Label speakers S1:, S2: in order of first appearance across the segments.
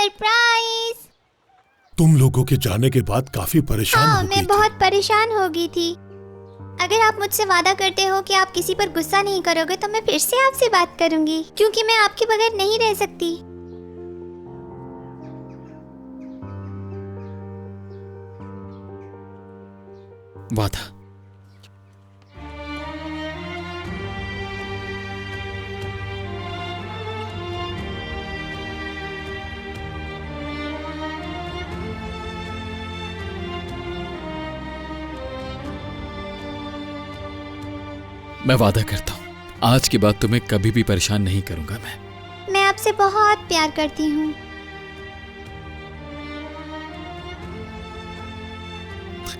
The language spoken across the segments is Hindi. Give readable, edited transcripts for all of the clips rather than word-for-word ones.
S1: सरप्राइज।
S2: तुम लोगों के जाने के बाद काफी परेशान हो गई
S1: मैं
S2: थी।
S1: बहुत परेशान हो गई थी। अगर आप मुझसे वादा करते हो कि आप किसी पर गुस्सा नहीं करोगे तो मैं फिर से आपसे बात करूंगी, क्योंकि मैं आपके बगैर नहीं रह सकती।
S3: वादा। मैं वादा करता हूं, आज के बाद तुम्हें कभी भी परेशान नहीं करूंगा।
S1: मैं आपसे बहुत प्यार करती हूँ।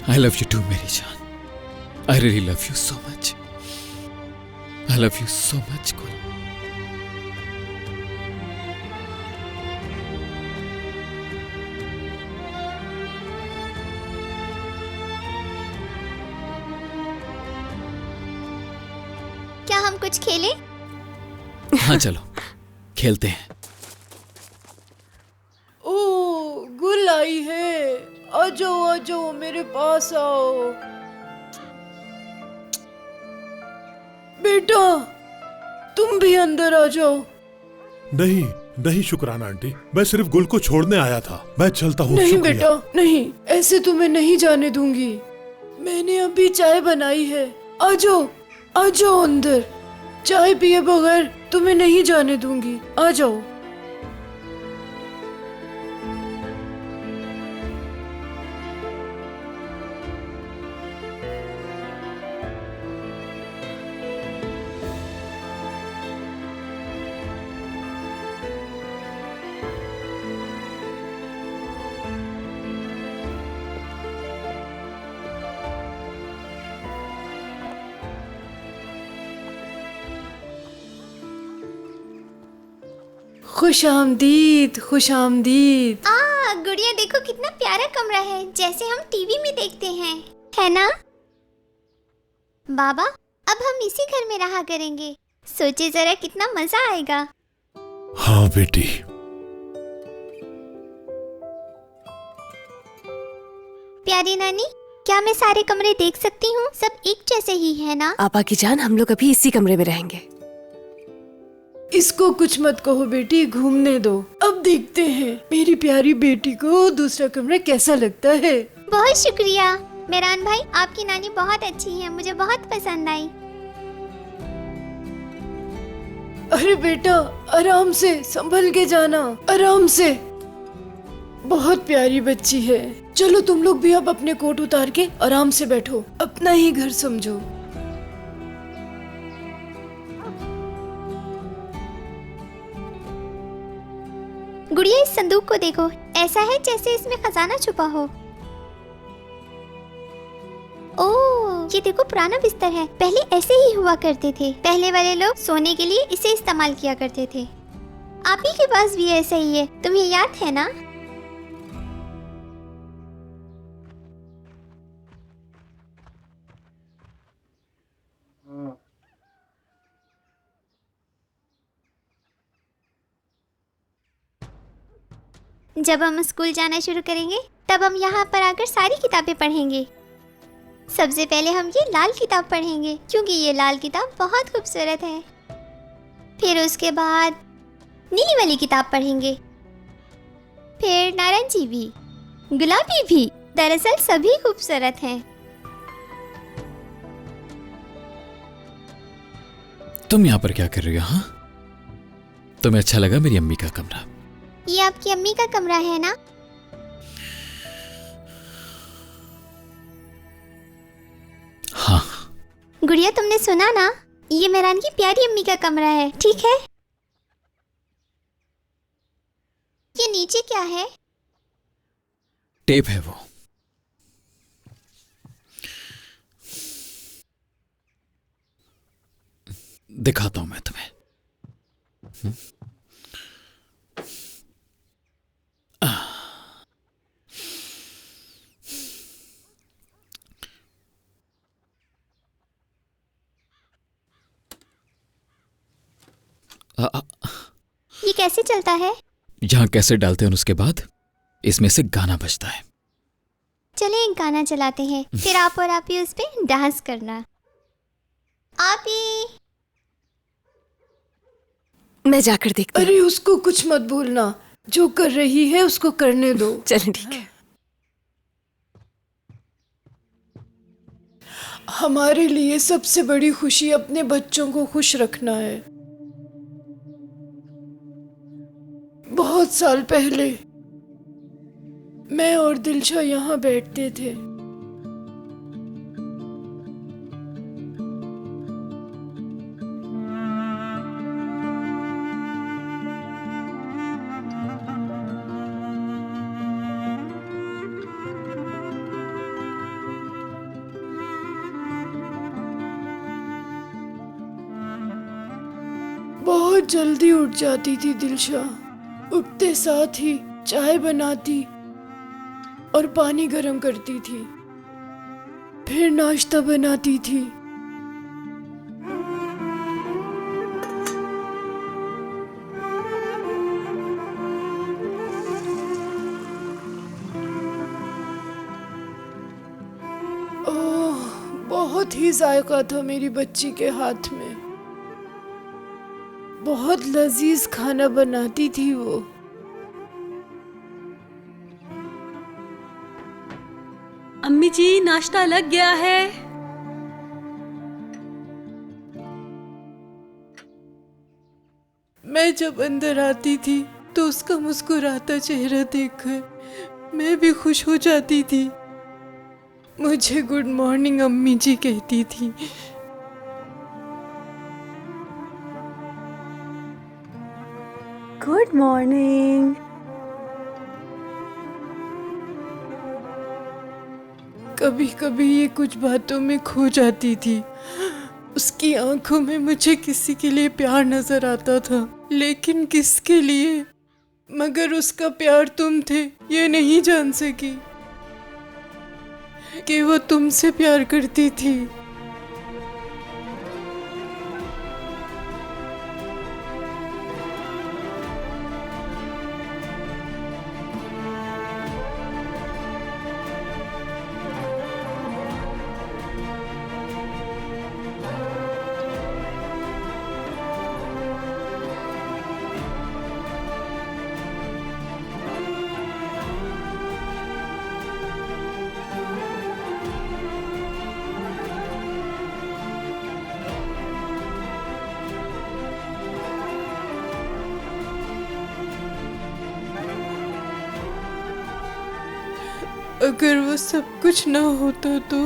S3: आई लव यू टू मेरी जान। I really love you so much. I love you so much गुल।
S1: क्या हम कुछ खेलें?
S3: हाँ चलो खेलते हैं।
S4: ओ, गुल आई है। आ जाओ मेरे पास आओ। बेटा, तुम भी अंदर आ जाओ।
S2: नहीं नहीं शुक्राना आंटी, मैं सिर्फ गुल को छोड़ने आया था। मैं चलता हूँ।
S4: नहीं
S2: शुक्रिया।
S4: बेटा, नहीं, ऐसे तुम्हें नहीं जाने दूंगी। मैंने अभी चाय बनाई है। आ जाओ अंदर। चाय पिए बगैर तुम्हें नहीं जाने दूंगी। आ जाओ। खुश आमदीद, खुश आमदीद।
S1: गुड़िया देखो कितना प्यारा कमरा है, जैसे हम टीवी में देखते हैं, है ना? बाबा, अब हम इसी घर में रहा करेंगे। सोचे जरा कितना मजा आएगा।
S2: हाँ बेटी।
S1: प्यारी नानी, क्या मैं सारे कमरे देख सकती हूँ? सब एक जैसे ही है ना?
S5: आपा की जान, हम लोग अभी इसी कमरे में रहेंगे।
S4: इसको कुछ मत कहो बेटी, घूमने दो। अब देखते हैं मेरी प्यारी बेटी को दूसरा कमरा कैसा लगता है।
S1: बहुत शुक्रिया मेहरान भाई, आपकी नानी बहुत अच्छी है, मुझे बहुत पसंद आई।
S4: अरे बेटा, आराम से, संभल के जाना, आराम से। बहुत प्यारी बच्ची है। चलो तुम लोग भी अब अपने कोट उतार के आराम से बैठो, अपना ही घर समझो।
S1: गुड़िया, इस संदूक को देखो, ऐसा है जैसे इसमें खजाना छुपा हो। ओह, ये देखो पुराना बिस्तर है। पहले ऐसे ही हुआ करते थे। पहले वाले लोग सोने के लिए इसे इस्तेमाल किया करते थे। आप ही के पास भी ऐसा ही है, तुम्हें याद है ना? जब हम स्कूल जाना शुरू करेंगे तब हम यहाँ पर आकर सारी किताबें पढ़ेंगे। सबसे पहले हम ये लाल किताब पढ़ेंगे, क्योंकि ये लाल किताब बहुत खूबसूरत है। फिर उसके बाद नीली वाली किताब पढ़ेंगे, फिर नारंगी भी, गुलाबी भी। दरअसल सभी खूबसूरत हैं।
S3: तुम यहाँ पर क्या कर रही हो? हाँ, तुम्हें अच्छा लगा मेरी अम्मी का कमरा?
S1: ये आपकी अम्मी का कमरा है ना?
S3: हाँ।
S1: गुड़िया, तुमने सुना ना, ये मेहरान की प्यारी अम्मी का कमरा है, ठीक है? ये नीचे क्या है?
S3: टेप है वो। दिखाता हूं मैं तुम्हें।
S1: ये कैसे चलता है?
S3: जहां कैसे डालते हैं उसके बाद इसमें से गाना बजता है।
S1: चले एक गाना चलाते हैं, फिर आप और आपी उस पे डांस करना। आपी
S5: मैं जाकर देखती हूँ।
S4: अरे उसको कुछ मत बोलना, जो कर रही है उसको करने दो।
S5: चलें, ठीक है।
S4: हमारे लिए सबसे बड़ी खुशी अपने बच्चों को खुश रखना है। बहुत साल पहले मैं और दिलशा यहाँ बैठते थे। बहुत जल्दी उठ जाती थी दिलशा। उठते साथ ही चाय बनाती और पानी गर्म करती थी, फिर नाश्ता बनाती थी। ओह, बहुत ही जायका था मेरी बच्ची के हाथ में। बहुत लजीज खाना बनाती थी वो।
S6: अम्मी जी, नाश्ता लग गया है।
S4: मैं जब अंदर आती थी तो उसका मुस्कुराता चेहरा देखकर मैं भी खुश हो जाती थी। मुझे गुड मॉर्निंग अम्मी जी कहती थी।
S6: Good morning.
S4: कभी कभी ये कुछ बातों में खो जाती थी। उसकी आंखों में मुझे किसी के लिए प्यार नजर आता था, लेकिन किसके लिए? मगर उसका प्यार तुम थे ये नहीं जान सकी कि वो तुमसे प्यार करती थी। अगर वो सब कुछ ना होता तो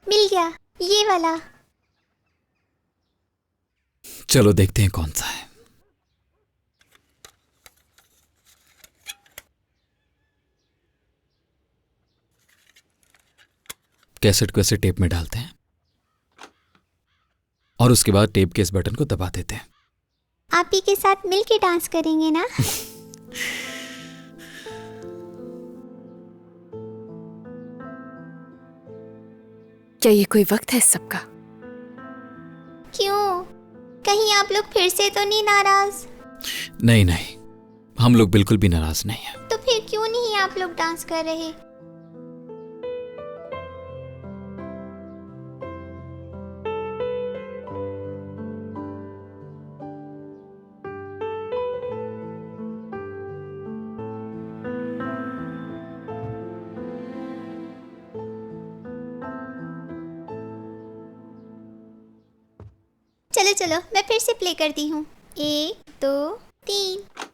S1: मिल गया ये वाला।
S3: चलो देखते हैं कौन सा है। कैसेट को ऐसे टेप में डालते हैं और उसके बाद टेप के इस बटन को दबा देते हैं।
S1: आप ही के साथ मिलके डांस करेंगे ना?
S5: क्या ये कोई वक्त है इस सब का?
S1: क्यों? कहीं आप लोग फिर से तो नहीं नाराज?
S3: नहीं नहीं, हम लोग बिल्कुल भी नाराज नहीं हैं।
S1: तो फिर क्यों नहीं आप लोग डांस कर रहे? चलो चलो मैं फिर से प्ले करती हूँ। 1 2 3।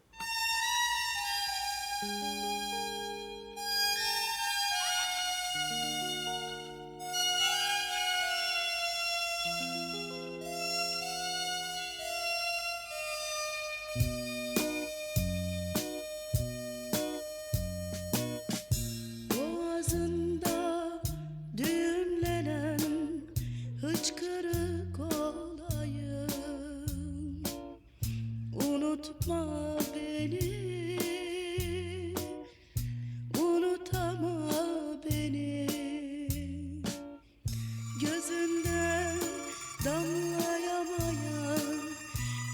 S7: Boğazında düğümlenen hıçkırık olayım. Unutma beni,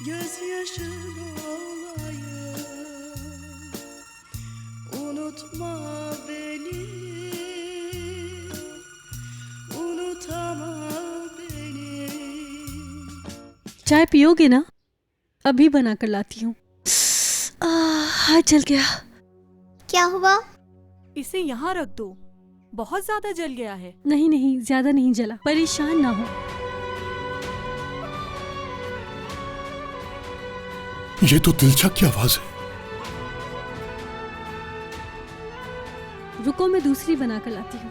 S7: gözyaşın olayım. Unutma beni, unutama beni.
S6: चाय पियोगे ना? अभी बना कर लाती हूँ। हाथ जल गया।
S1: क्या हुआ?
S8: इसे यहाँ रख दो, बहुत ज्यादा जल गया है।
S6: नहीं नहीं, ज्यादा नहीं जला, परेशान ना हो।
S2: ये तो दिलचस्प की आवाज है।
S6: रुको, मैं दूसरी बना कर लाती हूँ।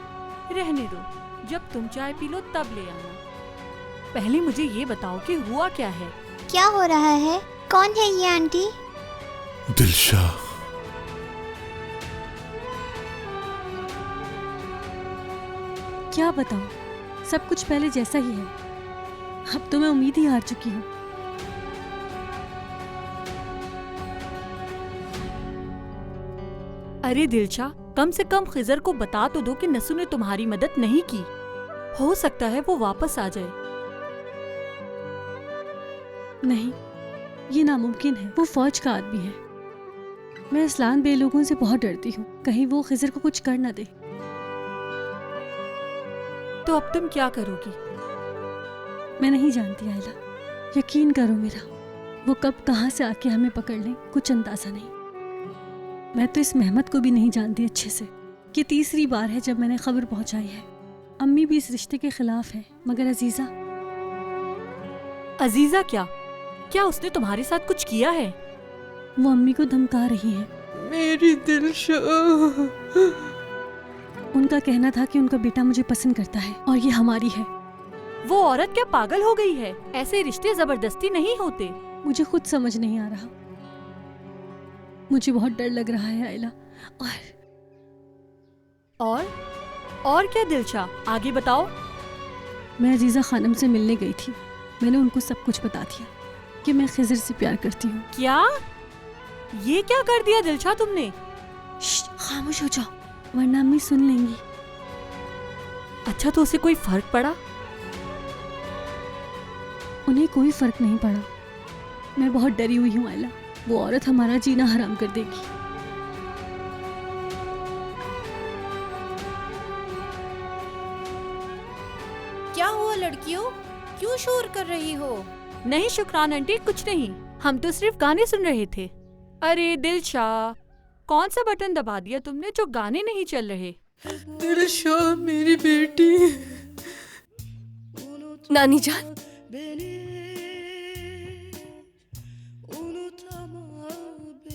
S8: रहने दो, जब तुम चाय पी लो तब ले आना। पहले मुझे ये बताओ कि हुआ क्या है।
S1: क्या हो रहा है? कौन है ये आंटी?
S2: दिलशा,
S6: क्या बताऊँ, सब कुछ पहले जैसा ही है। अब तो मैं उम्मीद ही हार चुकी हूँ।
S8: अरे दिलशा, कम से कम खिजर को बता तो दो कि नसू ने तुम्हारी मदद नहीं की। हो सकता है वो वापस आ जाए।
S6: नहीं, ये नामुमकिन है। वो फौज का आदमी है। मैं असलान बे लोगों से बहुत डरती हूँ, कहीं वो खिजर को कुछ कर ना दे।
S8: तो अब तुम क्या करोगी?
S6: मैं नहीं जानती आयला, यकीन करो मेरा, वो कब कहाँ से आके हमें पकड़ लें कुछ अंदाजा नहीं। मैं तो इस मेहमत को भी नहीं जानती अच्छे से। ये तीसरी बार है जब मैंने खबर पहुंचाई है। अम्मी भी इस रिश्ते के खिलाफ है, मगर अजीजा।
S8: अजीजा क्या? क्या उसने तुम्हारे साथ कुछ किया है?
S6: वो अम्मी को धमका रही है।
S5: मेरी दिलशा।
S6: उनका कहना था कि उनका बेटा मुझे पसंद करता है और ये हमारी है।
S8: वो औरत क्या पागल हो गई है? ऐसे रिश्ते जबरदस्ती नहीं होते।
S6: मुझे खुद समझ नहीं आ रहा। मुझे बहुत डर लग रहा है आयला।
S8: और क्या दिलशा, आगे बताओ।
S6: मैं अजीजा खानम से मिलने गई थी। मैंने उनको सब कुछ बता दिया कि मैं खिजर से प्यार करती हूँ।
S8: क्या? ये क्या कर दिया दिलशा तुमने?
S6: खामोश हो जाओ, वरना अम्मी सुन लेंगी।
S8: अच्छा, तो उसे कोई फर्क पड़ा?
S6: उन्हें कोई फर्क नहीं पड़ा। मैं बहुत डरी हुई हूँ आयला। वो औरत हमारा जीना हराम कर देगी।
S4: क्या हुआ लड़कियों, क्यों शोर कर रही हो?
S8: नहीं शुक्रान आंटी, कुछ नहीं, हम तो सिर्फ गाने सुन रहे थे। अरे दिलशा, कौन सा बटन दबा दिया तुमने जो गाने नहीं चल रहे?
S5: दिलशा मेरी बेटी। नानी जान,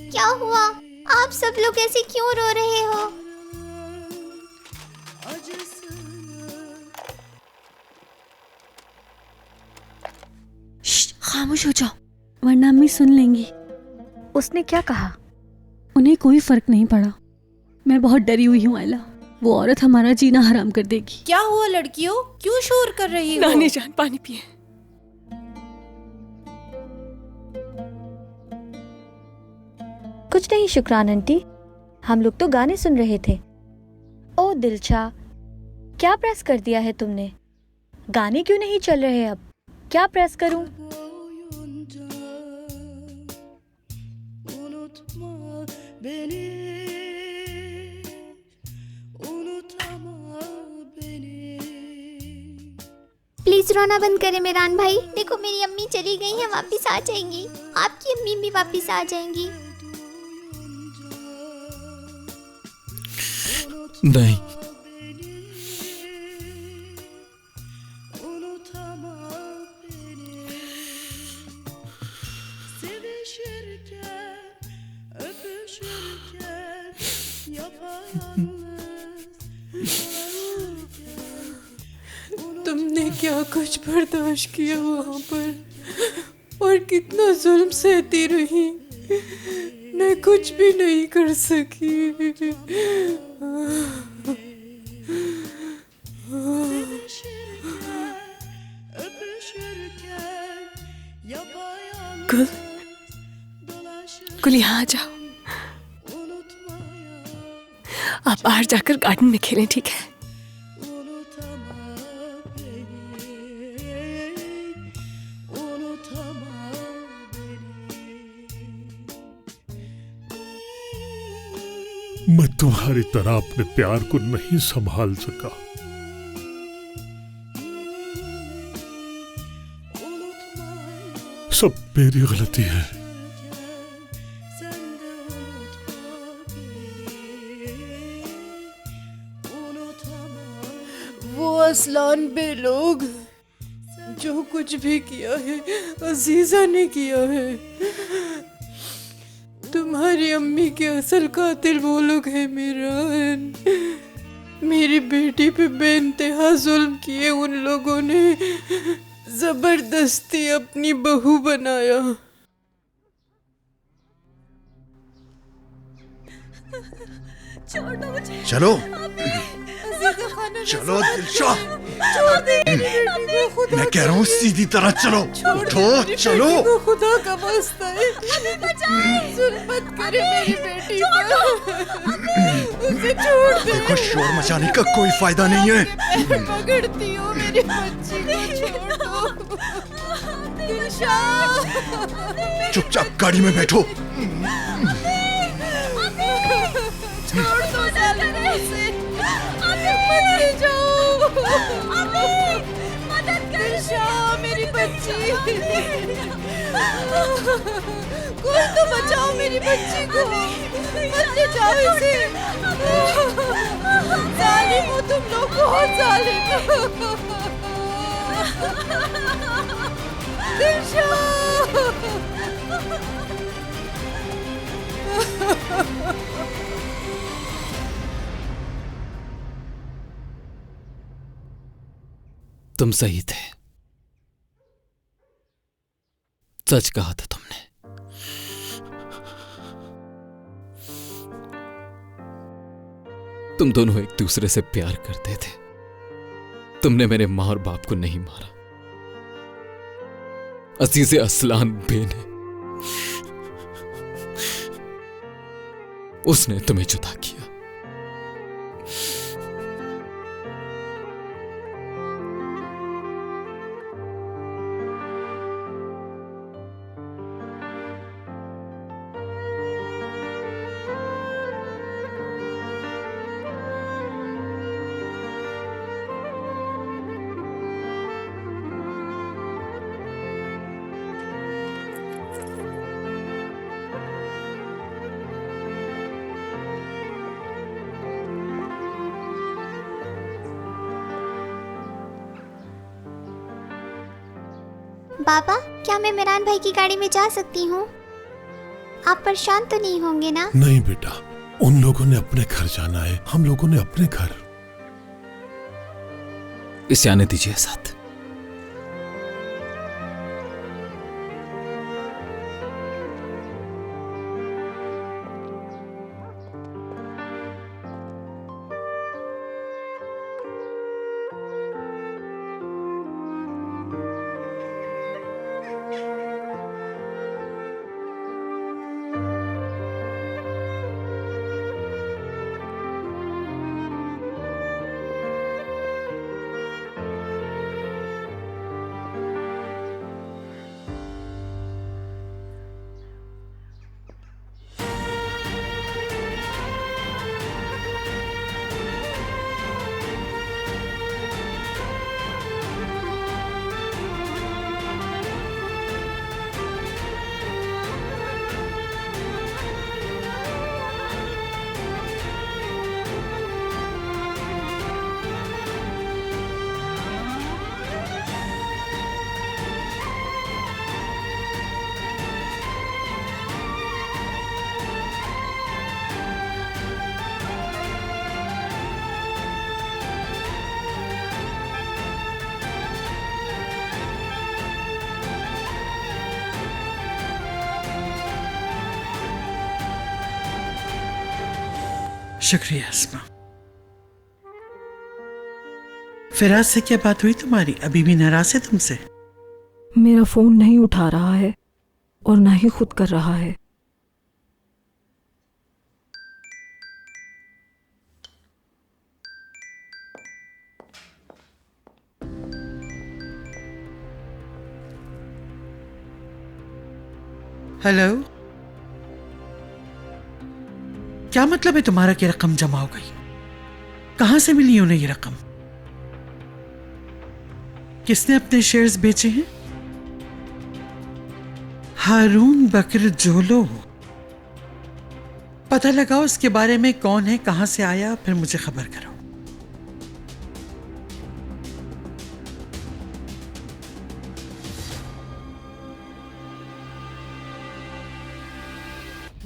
S1: क्या हुआ? आप सब लोग ऐसे क्यों रो रहे हो?
S6: खामोश हो जाओ, वरना अम्मी सुन लेंगी।
S9: उसने क्या कहा?
S6: उन्हें कोई फर्क नहीं पड़ा। मैं बहुत डरी हुई हूँ आयला। वो औरत हमारा जीना हराम कर देगी।
S4: क्या हुआ लड़कियों, क्यों शोर कर रही हो?
S5: नानी जान, पानी पिए।
S9: कुछ नहीं शुक्रान आंटी, हम लोग तो गाने सुन रहे थे। ओ दिलशा, क्या प्रेस कर दिया है तुमने? गाने क्यों नहीं चल रहे अब? क्या प्रेस करूं?
S7: Unutma beni, unutama beni.
S1: Please रोना बंद करें मेरान भाई। देखो मेरी अम्मी चली गई है, वापस आ जाएंगी। आपकी अम्मी भी वापस आ जाएंगी।
S3: नहीं,
S7: Unutama beni. Sevişirken, öpüşürken, yapayalnız kalırken.
S5: तुमने क्या कुछ बर्दाश्त किया वहाँ पर, और कितना जुल्म सहती रही। मैं कुछ भी नहीं कर सकी। कुल, कुल यहाँ आ जाओ। आप बाहर जाकर गार्डन में खेलें, ठीक है?
S2: मैं तुम्हारी तरह अपने प्यार को नहीं संभाल सका। सब मेरी गलती है।
S5: वो असलान बे लोग, जो कुछ भी किया है अजीजा ने किया है। तुम्हारी अम्मी के असल कातिल वो लोग हैं मीरान। मेरी बेटी पे बेइंतहा जुल्म किए उन लोगों ने, जबरदस्ती अपनी बहू बनाया।
S6: छोड़ दो मुझे।
S10: चलो
S5: अजीजा खाना
S10: चलो दिलशा,
S5: छोड़ दे मेरी बेटी को, खुदा
S10: मैं कह रहा हूँ सीधी तरह चलो। उठो चलो।
S5: को खुदा का वास्ता है, जुल्म मत करे मेरी बेटी पर, उसे छोड़ दे।
S10: देखो शोर मचाने का कोई फायदा नहीं है।
S5: मैं पकड़ती हूँ मेरी बच्ची को, छोड़ दो दिलशा।
S10: चुपचाप गाड़ी में बैठो।
S5: छोड़ दो जालिम उसे, मत ले जाओ। दिलशा मेरी बच्ची, कोई तो बचाओ मेरी बच्ची को, मत ले जाओ इसे। जालिम हो तुम लोग, बहुत जालिम हो। दिलशा
S3: तुम सही थे, सच कहा था तुमने। तुम दोनों एक दूसरे से प्यार करते थे। तुमने मेरे माँ और बाप को नहीं मारा, अजीज़े असलान बे ने, उसने तुम्हें जुदा किया।
S1: बाबा, क्या मैं मिरान भाई की गाड़ी में जा सकती हूँ? आप परेशान तो नहीं होंगे ना?
S2: नहीं बेटा, उन लोगों ने अपने घर जाना है, हम लोगों ने अपने घर।
S3: इसे आने दीजिए साथ।
S11: शुक्रिया अस्मा। फिराज से क्या बात हुई तुम्हारी? अभी भी नाराज है तुमसे?
S12: मेरा फोन नहीं उठा रहा है और ना ही खुद कर रहा है।
S11: हेलो, क्या मतलब है तुम्हारा कि रकम जमा हो गई? कहां से मिली उन्हें ये रकम? किसने अपने शेयर्स बेचे हैं? हारून बकर जोलो। पता लगाओ इसके बारे में कौन है, कहां से आया, फिर मुझे खबर करो।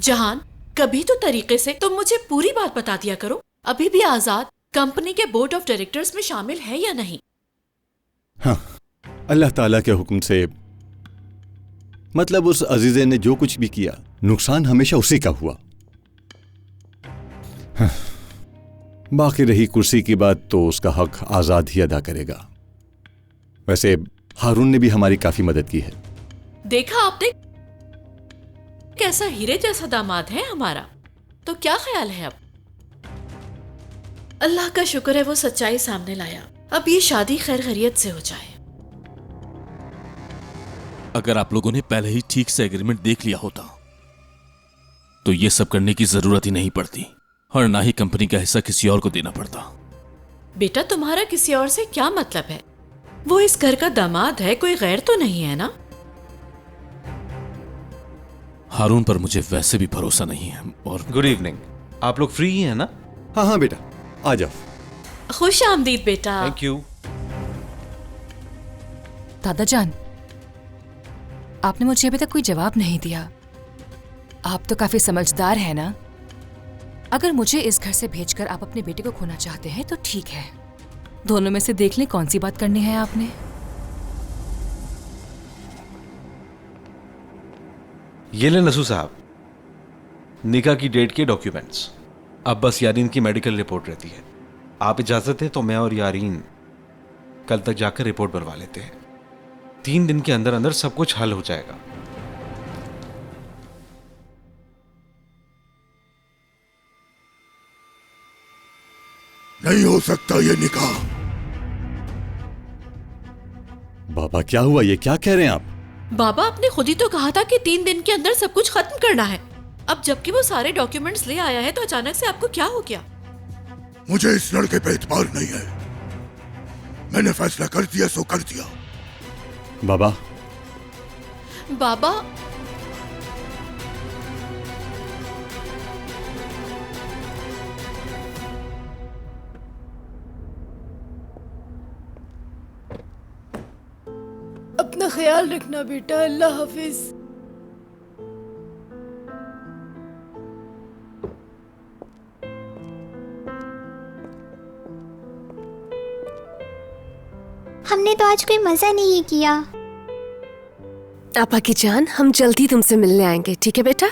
S13: जहान, कभी तो तरीके से तुम मुझे पूरी बात बता दिया करो। अभी भी आजाद कंपनी के बोर्ड ऑफ डायरेक्टर्स में शामिल है या नहीं?
S14: हाँ, अल्लाह ताला के हुक्म से, मतलब उस अजीजे ने जो कुछ भी किया, नुकसान हमेशा उसी का हुआ। हाँ, बाकी रही कुर्सी की बात तो उसका हक आजाद ही अदा करेगा। वैसे हारून ने भी हमारी काफी मदद की है।
S13: देखा आपने कैसा हीरे जैसा दामाद है हमारा। तो क्या ख्याल है अब? अल्लाह का शुक्र है वो सच्चाई सामने लाया। अब ये शादी खैर खैरियत से हो जाए।
S15: अगर आप लोगों ने पहले ही ठीक से एग्रीमेंट देख लिया होता तो ये सब करने की जरूरत ही नहीं पड़ती और ना ही कंपनी का हिस्सा किसी और को देना पड़ता।
S13: बेटा, तुम्हारा किसी और से क्या मतलब है? वो इस घर का दामाद है, कोई गैर तो नहीं है ना?
S15: हारून पर मुझे वैसे भी भरोसा नहीं है। और
S16: गुड इवनिंग, आप लोग फ्री ही हैं ना?
S14: हाँ हाँ बेटा, आ जाओ।
S13: खुश आमदीद बेटा।
S16: Thank you.
S17: दादाजान, आपने मुझे अभी तक कोई जवाब नहीं दिया। आप तो काफी समझदार हैं ना? अगर मुझे इस घर से भेजकर आप अपने बेटे को खोना चाहते हैं तो ठीक है। दोनों में से देख लें कौन सी बात करनी है आपने।
S16: ये ले नसू साहब, निकाह की डेट के डॉक्यूमेंट्स। अब बस यारीन की मेडिकल रिपोर्ट रहती है। आप इजाजत है तो मैं और यारीन कल तक जाकर रिपोर्ट बनवा लेते हैं। 3 दिन के अंदर अंदर सब कुछ हल हो जाएगा।
S10: नहीं हो सकता ये निकाह।
S14: बाबा क्या हुआ? ये क्या कह रहे हैं आप?
S13: बाबा, आपने खुद ही तो कहा था कि 3 दिन के अंदर सब कुछ खत्म करना है। अब जबकि वो सारे डॉक्यूमेंट्स ले आया है तो अचानक से आपको क्या हो गया?
S10: मुझे इस लड़के पे एतबार नहीं है। मैंने फैसला कर दिया सो कर दिया।
S14: बाबा
S13: बाबा,
S4: अपना ख्याल रखना बेटा। अल्लाह हाफिज।
S1: हमने तो आज कोई मजा नहीं किया।
S18: आपा की जान, हम जल्दी तुमसे मिलने आएंगे, ठीक है बेटा?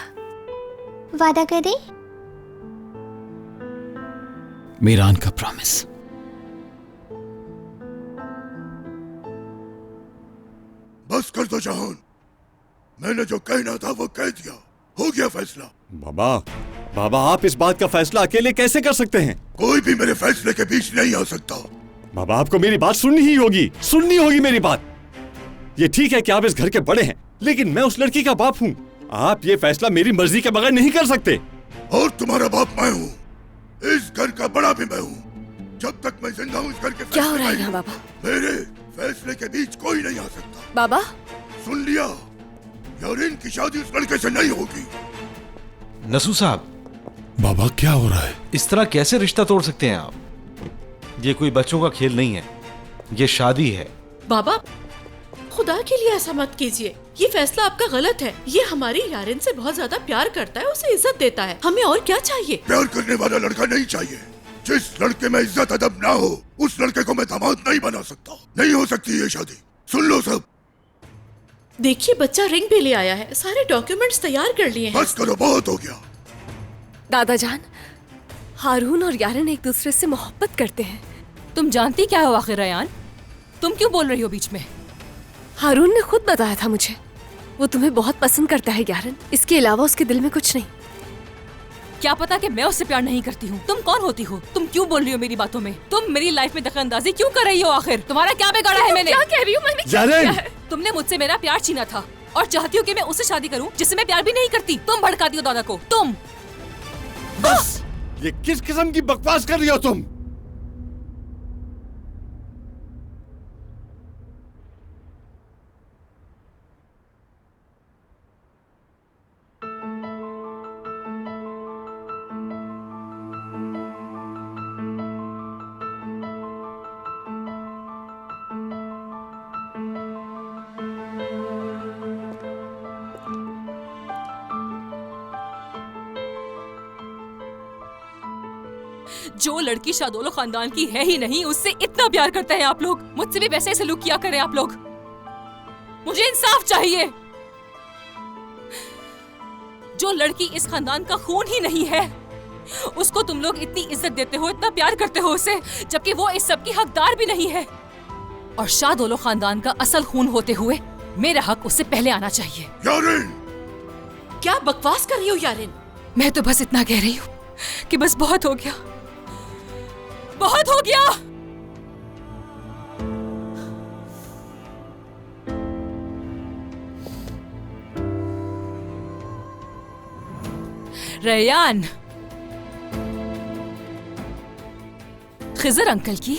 S1: वादा करें?
S3: मीरान का प्रॉमिस।
S10: बस कर दो जहान, मैंने जो कहना था वो कह दिया। हो गया फैसला।
S14: बाबा, बाबा आप इस बात का फैसला अकेले कैसे कर सकते हैं?
S10: कोई भी मेरे फैसले के बीच नहीं आ सकता।
S14: बाबा आपको मेरी बात सुननी ही होगी, सुननी होगी मेरी बात। ये ठीक है कि आप इस घर के बड़े हैं, लेकिन मैं उस लड़की का बाप हूँ। आप ये फैसला मेरी मर्जी के बगैर नहीं कर सकते।
S10: और तुम्हारा बाप मैं हूँ, इस घर का बड़ा भी मैं हूँ। जब तक मैं जिंदा हूँ इस घर के
S18: क्या हो रहा है यहाँ बाबा?
S10: मेरे फैसले के बीच कोई नहीं आ सकता।
S18: बाबा
S10: सुन लिया, यारीन की शादी उस लड़के से नहीं होगी।
S16: नसू साहब,
S2: बाबा क्या हो रहा है?
S16: इस तरह कैसे रिश्ता तोड़ सकते हैं आप? ये कोई बच्चों का खेल नहीं है, ये शादी है।
S13: बाबा, खुदा के लिए ऐसा मत कीजिए। ये फैसला आपका गलत है। ये हमारी यारिन से बहुत ज्यादा प्यार करता है, उसे इज्जत देता है। हमें और क्या चाहिए?
S10: प्यार करने वाला लड़का नहीं चाहिए। जिस लड़के में इज्जत अदब ना हो, उस लड़के को मैं दामाद नहीं बना सकता। नहीं हो सकती ये शादी। सुन लो सब।
S13: देखिए, बच्चा रिंग भी ले आया है, सारे डॉक्यूमेंट्स तैयार कर लिए हैं।
S10: बस करो, बहुत हो गया।
S18: दादाजान, हारून और यारिन एक दूसरे से मोहब्बत करते हैं।
S17: तुम जानती क्या हो आखिर रयान? तुम क्यों बोल रही हो बीच में?
S18: हारून ने खुद बताया था मुझे, वो तुम्हें बहुत पसंद करता है यारिन। इसके अलावा उसके दिल में कुछ नहीं।
S17: क्या पता कि मैं उससे प्यार नहीं करती हूँ। तुम कौन होती हो? तुम क्यों बोल रही हो मेरी बातों में? तुम मेरी लाइफ में दखलंदाजी क्यों कर रही हो? आखिर तुम्हारा क्या बिगाड़ा है मैंने?
S18: क्या कह रही हूँ मैंने? क्या किया है?
S17: तुमने मुझसे मेरा प्यार छीना था और चाहती हो कि मैं उससे शादी करूं जिससे मैं प्यार भी नहीं करती। तुम भड़काती हो दादा को। तुम
S14: बस! ये किस किस्म की बकवास कर रही हो तुम?
S17: जो लड़की शादोलो खानदान की है ही नहीं, उससे इतना प्यार करते हैं आप लोग। मुझसे भी वैसे सलूक किया करें आप लोग। मुझे इंसाफ चाहिए। जो लड़की इस खानदान का खून ही नहीं है, उसको तुम लोग इतनी इज्जत देते हो, इतना प्यार करते हो उसे, जबकि वो इस सब की हकदार भी नहीं है। और शादोलो खानदान का असल खून होते हुए मेरा हक उससे पहले आना चाहिए।
S10: यारिन!
S13: क्या बकवास कर रही हो यारिन?
S17: मैं तो बस इतना कह रही हूँ कि बस बहुत हो गया, बहुत हो गया। रैयान खिजर अंकल की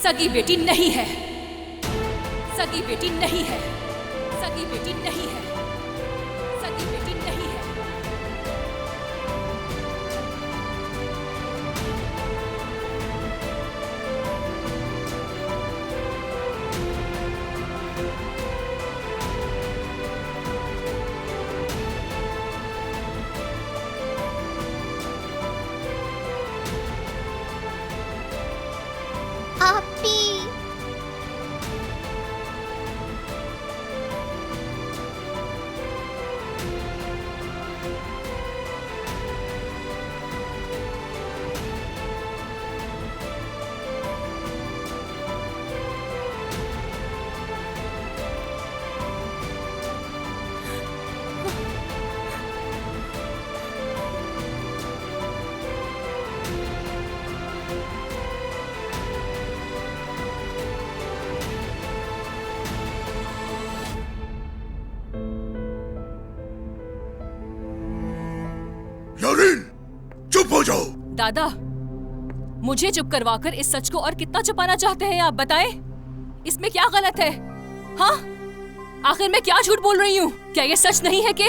S17: सगी बेटी नहीं है, सगी बेटी नहीं है, सगी बेटी नहीं है, सगी बेटी नहीं है।
S1: आपी
S10: यारिन, चुप हो जाओ।
S17: दादा, मुझे चुप करवाकर इस सच को और कितना छुपाना चाहते हैं आप बताएं? इसमें क्या गलत है? हाँ, आखिर मैं क्या झूठ बोल रही हूँ? क्या ये सच नहीं है कि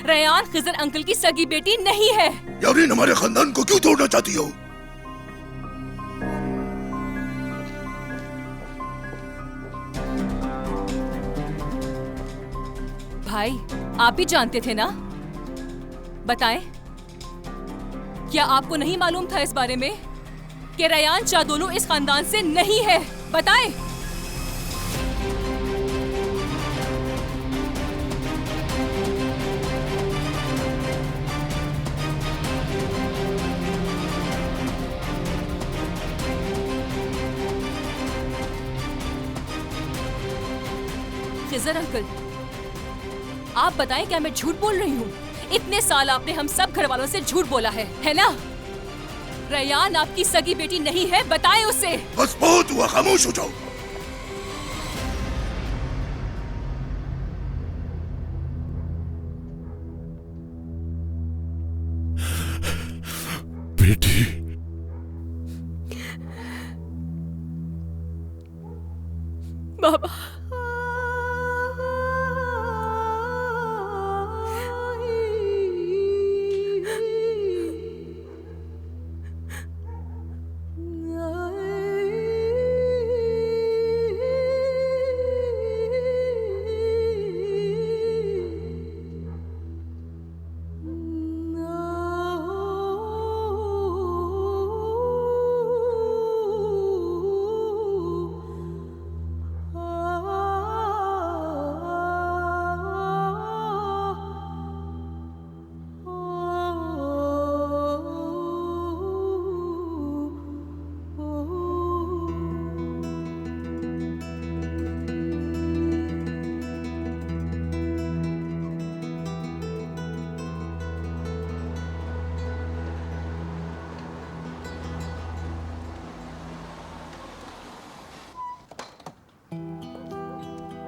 S17: रैयान खिजर अंकल की सगी बेटी नहीं है?
S10: यारिन, हमारे खानदान को क्यों तोड़ना चाहती हो?
S17: भाई, आप भी जानते थे ना? बताएं, क्या आपको नहीं मालूम था इस बारे में कि रैयान चादोलू इस खानदान से नहीं है? बताएं। खिजर अंकल, आप बताएं, क्या मैं झूठ बोल रही हूँ? इतने साल आपने हम सब घर वालों से झूठ बोला है ना? रैयान आपकी सगी बेटी नहीं है, बताएं उसे।
S10: बस बहुत हुआ, खामोश हो जाओ।
S2: बेटी,
S18: बाबा,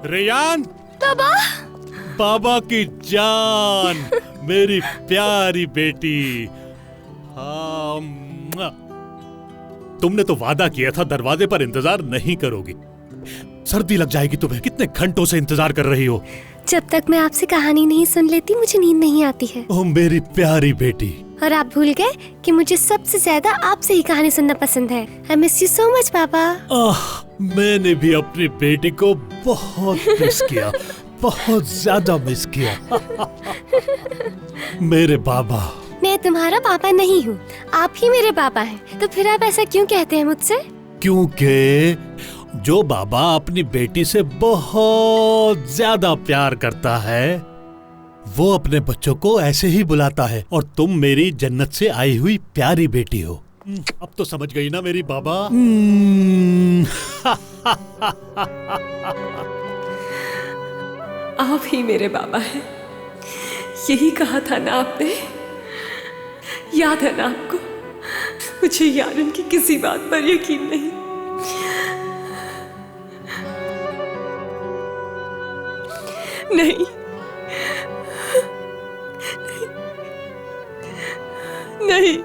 S2: रेयान,
S18: बाबा,
S2: बाबा की जान, मेरी प्यारी बेटी। हाँ, मुआ। तुमने तो वादा किया था दरवाजे पर इंतजार नहीं करोगी। सर्दी लग जाएगी तुम्हें। कितने घंटों से इंतजार कर रही हो।
S18: जब तक मैं आपसे कहानी नहीं सुन लेती मुझे नींद नहीं आती है।
S2: ओह मेरी प्यारी बेटी।
S18: और आप भूल गए कि मुझे सबसे ज्यादा आपसे ही कहानी सुनना पसंद है। I miss you so much पापा।
S2: मैंने भी अपनी बेटी को बहुत मिस किया, बहुत ज्यादा मिस किया। मेरे बाबा।
S18: मैं तुम्हारा पापा नहीं हूँ, आप ही मेरे पापा हैं। तो फिर आप ऐसा क्यों कहते हैं मुझसे?
S2: क्योंकि जो बाबा अपनी बेटी से बहुत ज्यादा प्यार करता है वो अपने बच्चों को ऐसे ही बुलाता है। और तुम मेरी जन्नत से आई हुई प्यारी बेटी हो। अब तो समझ गई ना मेरी बाबा?
S18: आप ही मेरे बाबा हैं। यही कहा था ना आपने? याद है ना आपको? मुझे यारन की किसी बात पर यकीन नहीं। नहीं, नहीं,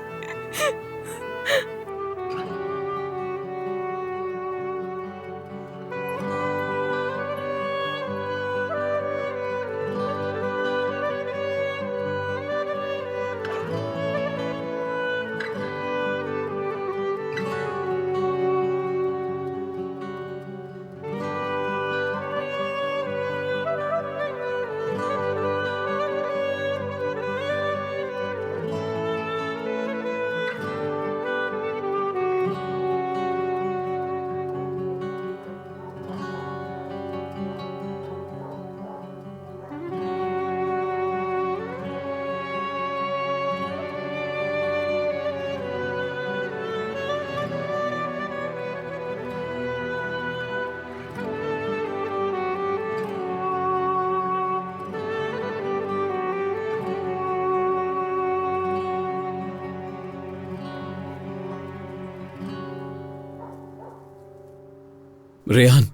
S3: रेहान।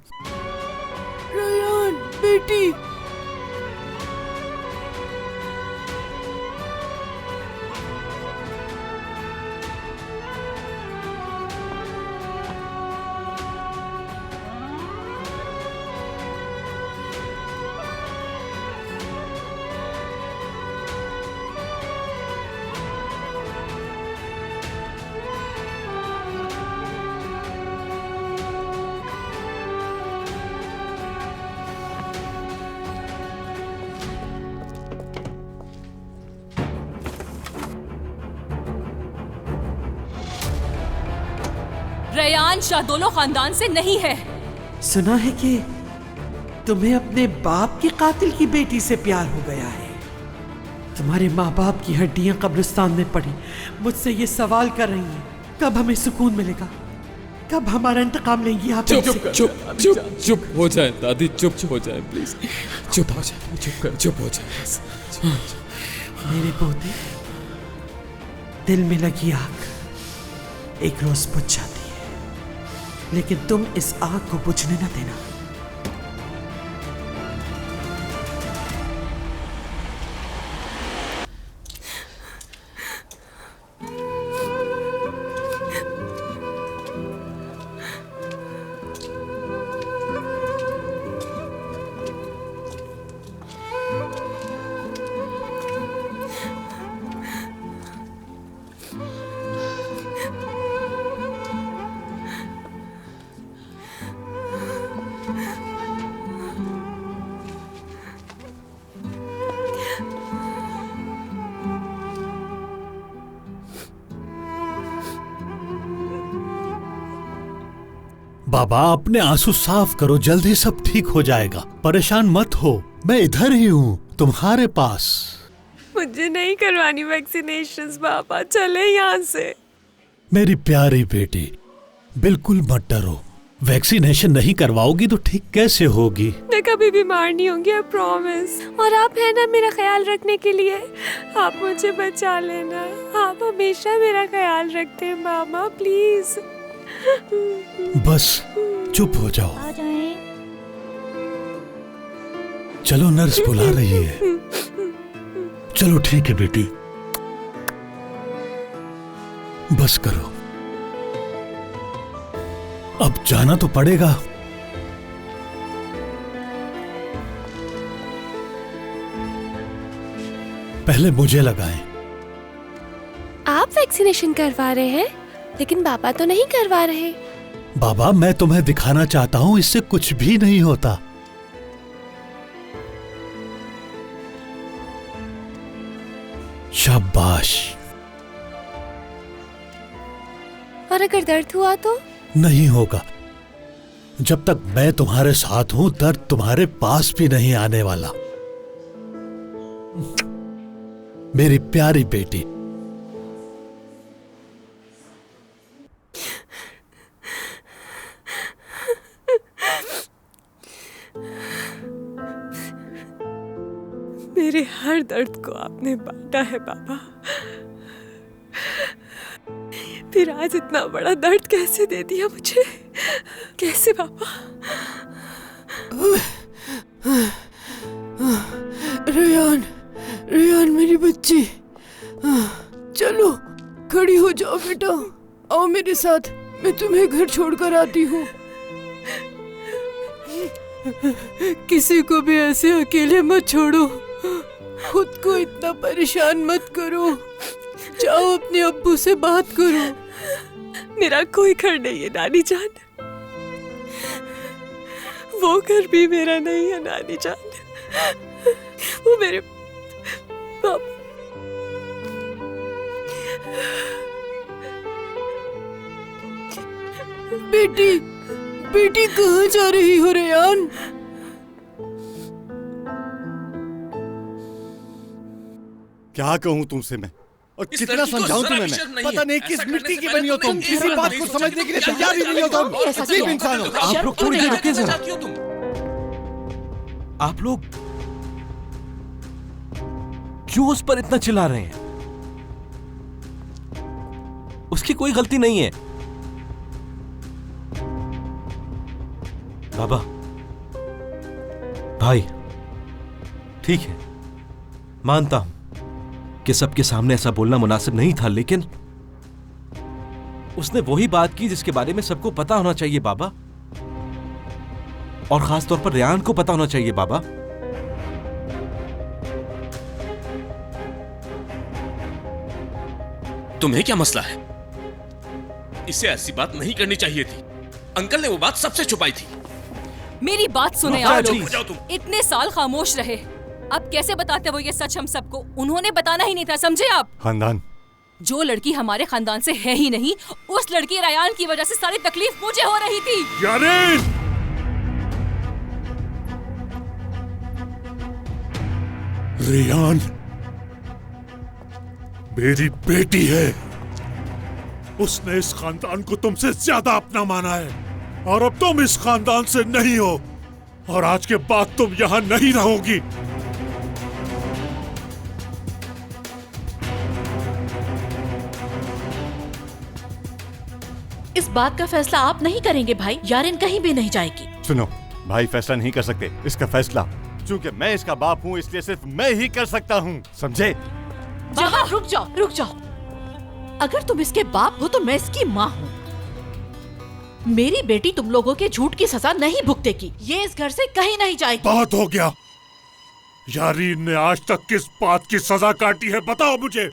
S5: रेहान बेटी।
S17: रेयान शाहदोलो खानदान से नहीं है।
S11: सुना है कि तुम्हें अपने बाप के कातिल की बेटी से प्यार हो गया है। तुम्हारे माँ बाप की हड्डियां कब्रिस्तान में पड़ी मुझसे ये सवाल कर रही हैं, कब हमें सुकून मिलेगा, कब हमारा इंतकाम लेंगी आप?
S3: चुप चुप चुप चुप हो जाए दादी, चुप हो जाए प्लीज, चुप हो जाए, चुप हो जाए।
S11: मेरे पोते, दिल में लगी आग एक रोज बुझ जाती है, लेकिन तुम इस आग को बुझने न देना।
S2: बाबा अपने आंसू साफ करो, जल्दी सब ठीक हो जाएगा। परेशान मत हो, मैं इधर ही हूँ तुम्हारे पास।
S18: मुझे नहीं करवानी वैक्सीनेशंस पापा, चले यहाँ से।
S2: मेरी प्यारी बेटी, बिल्कुल मत डरो। वैक्सीनेशन नहीं करवाओगी तो ठीक कैसे होगी?
S18: मैं कभी बीमार नहीं होंगी, आई प्रॉमिस। और आप है ना मेरा ख्याल रखने के लिए, आप मुझे बचा लेना। आप हमेशा मेरा ख्याल रखते हैं मामा, प्लीज।
S2: बस चुप हो जाओ। चलो नर्स बुला रही है। चलो ठीक है बेटी, बस करो, अब जाना तो पड़ेगा। पहले मुझे लगाएं।
S18: आप वैक्सीनेशन करवा रहे हैं, लेकिन पापा तो नहीं करवा रहे।
S2: बाबा, मैं तुम्हें दिखाना चाहता हूं इससे कुछ भी नहीं होता। शाबाश।
S18: और अगर दर्द हुआ तो?
S2: नहीं होगा। जब तक मैं तुम्हारे साथ हूं, दर्द तुम्हारे पास भी नहीं आने वाला। मेरी प्यारी बेटी।
S18: मेरे हर दर्द को आपने बांटा है पापा, फिर आज इतना बड़ा दर्द कैसे दे दिया मुझे? कैसे पापा?
S4: रेयान, रेयान मेरी बच्ची, चलो खड़ी हो जाओ बेटा, आओ मेरे साथ, मैं तुम्हें घर छोड़कर आती हूँ। किसी को भी ऐसे अकेले मत छोड़ो, खुद को इतना परेशान मत करो, जाओ अपने अब्बू से बात करो।
S18: मेरा कोई घर नहीं है नानी जान, वो घर भी मेरा नहीं है नानी जान, वो मेरे पापा।
S4: बेटी, बेटी कहाँ जा रही हो रेयान?
S14: क्या कहूँ तुमसे मैं, और कितना समझाऊं तुम्हें मैं? पता नहीं किस मिट्टी की बनी हो तुम, किसी बात को समझने के लिए तैयार ही नहीं हो तुम। अजीब इंसान हो।
S16: आप लोग थोड़ी देर रुकिए जरा। आप लोग क्यों उस पर इतना चिल्ला रहे हैं? उसकी कोई गलती नहीं है। बाबा, भाई, ठीक है, मानता हूं कि सबके सामने ऐसा बोलना मुनासिब नहीं था, लेकिन उसने वही बात की जिसके बारे में सबको पता होना चाहिए बाबा, और खास तौर पर रेयान को पता होना चाहिए बाबा।
S19: तुम्हें क्या मसला है? इसे ऐसी बात नहीं करनी चाहिए थी। अंकल ने वो बात सबसे छुपाई थी।
S17: मेरी बात सुने आप लोग। इतने साल खामोश रहे, अब कैसे बताते वो ये सच हम सबको? उन्होंने बताना ही नहीं था, समझे आप?
S14: खानदान,
S17: जो लड़की हमारे खानदान से है ही नहीं, उस लड़की रेयान की वजह से सारी तकलीफ मुझे हो रही थी।
S2: यारीन! रेयान मेरी बेटी है, उसने इस खानदान को तुमसे ज्यादा अपना माना है, और अब तुम इस खानदान से नहीं हो, और आज के बाद तुम यहां नहीं रहोगी।
S13: इस बात का फैसला आप नहीं करेंगे भाई, यारिन कहीं भी नहीं जाएगी।
S14: सुनो भाई, फैसला नहीं कर सकते। इसका फैसला चूंकि मैं इसका बाप हूँ, इसलिए सिर्फ मैं ही कर सकता हूँ, समझे?
S13: जहाँ रुक जाओ, रुक जाओ। अगर तुम इसके बाप हो तो मैं इसकी माँ हूँ। मेरी बेटी तुम लोगों के झूठ की सजा नहीं भुगतेगी, ये इस घर से कहीं नहीं जाएगी।
S2: बहुत हो गया। यारीन ने आज तक किस बात की सजा काटी है, बताओ मुझे।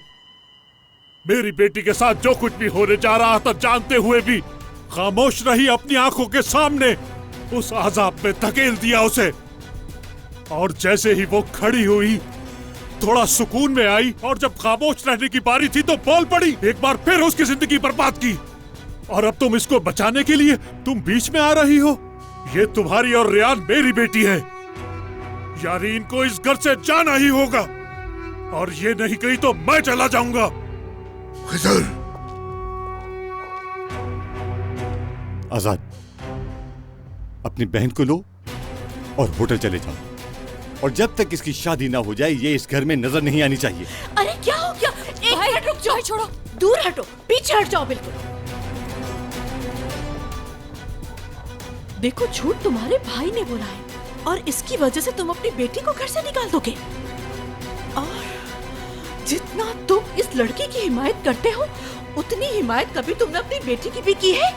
S2: मेरी बेटी के साथ जो कुछ भी होने जा रहा था जानते हुए भी खामोश रही, अपनी आंखों के सामने उस अजाब में धकेल दिया उसे, और जैसे ही वो खड़ी हुई थोड़ा सुकून में आई, और जब खामोश रहने की बारी थी तो बोल पड़ी, एक बार फिर उसकी जिंदगी बर्बाद की। और अब तुम इसको बचाने के लिए तुम बीच में आ रही हो। ये तुम्हारी और रेयान मेरी बेटी है। यारीन को इस घर से जाना ही होगा, और ये नहीं कही तो मैं चला जाऊंगा।
S10: खिजर,
S14: आजाद, अपनी बहन को लो और होटल चले जाओ, और जब तक इसकी शादी ना हो जाए ये इस घर में नजर नहीं आनी चाहिए।
S13: अरे क्या हो गया? एक मिनट रुक जाओ, छोड़ो, दूर हटो, पीछे हट जाओ बिल्कुल। देखो, झूठ तुम्हारे भाई ने बोला है, और इसकी वजह से तुम अपनी बेटी को घर से निकाल दोगे। और जितना तुम इस लड़की की हिमायत करते हो उतनी हिमायत कभी तुमने अपनी बेटी की भी की है?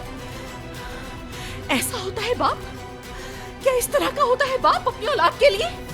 S13: ऐसा होता है बाप? क्या इस तरह का होता है बाप अपनी औलाद के लिए?